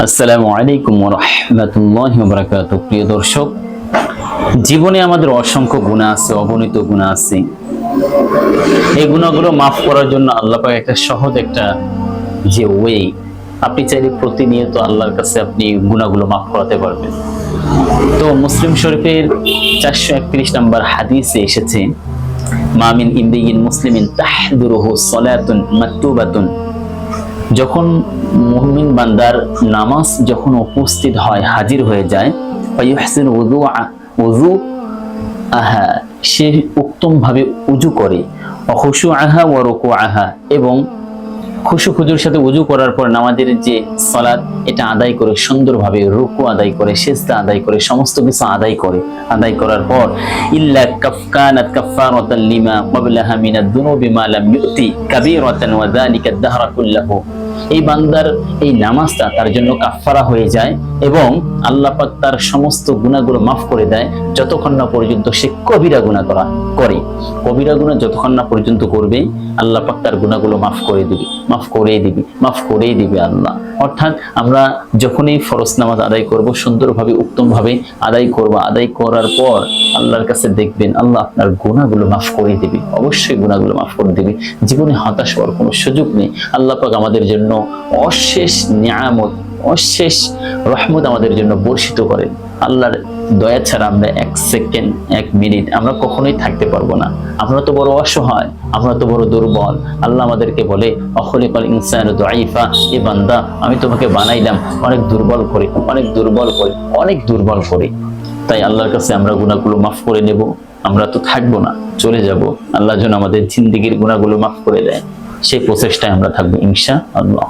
আসসালামু আলাইকুম ওয়া রাহমাতুল্লাহি ওয়া বারাকাতুহু। প্রিয় দর্শক, জীবনে আমাদের অসংখ্য গুনাহ আছে, অগণিত গুনাহ আছে। এই গুনাহগুলো মাফ করার জন্য আল্লাহ পাক একটা সহজ যে ওয়ে, আপনি চাইলে প্রতিনিয়ত আল্লাহর কাছে আপনি গুনাহগুলো মাফ করাতে পারবেন। তো মুসলিম শরীফের 431 নম্বর হাদিসে এসেছে, মা মিন ইমরিইন মুসলিমিন তাহদুরুহু সালাতুন মাকতুবাতুন, যখন মুমিন বান্দার নামাজ যখন উপস্থিত হয়, হাজির হয়ে যায়, ফায়ুহসিন উযুআহা, সে উত্তম ভাবে উযু করে, খুশুআহা ওয়া রুকুআহা, এবং খুশুখুজুর সাথে উযু করার পর নামাজের যে সালাত এটা আদায় করে, সুন্দরভাবে রুকু আদায় করে, সিজদা আদায় করে, সমস্ত কিছু আদায় করার পর ইল্লা কাফকানাত কাফফারাতান লিমা ক্বাবলাহা মিনাদ দুনুবি মা লাম ইউতি কাবীরাতান ওয়া যালিকা আদ-দাহরা কুল্লাহু, এই বান্দার এই নামাজটা তার জন্য কাফফারা হয়ে যায় এবং আল্লাহ পাক তার সমস্ত গুনাহগুলো মাফ করে দেয়, যতক্ষণ না পর্যন্ত সে কবিরা গুনাহ করে। কবিরা গুনাহ যতক্ষণ না পর্যন্ত করবে, আল্লাহ পাক তার গুনাহগুলো মাফ করেই দিবে আল্লাহ। অর্থাৎ আমরা যখনই ফরজ নামাজ আদায় করব, সুন্দরভাবে উত্তমভাবে আদায় করব, আদায় করার পর আল্লাহর কাছে দেখবেন আল্লাহ আপনার গুনাহগুলো মাফ করে দিবে, অবশ্যই গুনাহগুলো মাফ করে দিবে। জীবনে হতাশ হওয়ার কোনো সুযোগ নেই। আল্লাহ পাক আমাদের জন্য অশেষ নিয়ামত, অশেষ রহমত আমাদের জন্য বর্ষিত করেন। আল্লাহর দয়া ছাড়া আমরা এক সেকেন্ড, এক মিনিট আমরা কখনোই থাকতে পারবো না। আমরা তো বড় অসহায়, আমরা তো বড় দুর্বল। আল্লাহ আমাদেরকে বলে, অখলিকাল ইনসানু দাঈফা, এ বান্দা আমি তোমাকে বানাইলাম অনেক দুর্বল করে। তাই আল্লাহর কাছে আমরা গুনাহগুলো মাফ করে নেব। আমরা তো থাকবো না, চলে যাব। আল্লাহ যেন আমাদের জিন্দেগির গুনাহগুলো মাফ করে দেয়, সেই প্রচেষ্টায় আমরা থাকবো ইনশাআল্লাহ।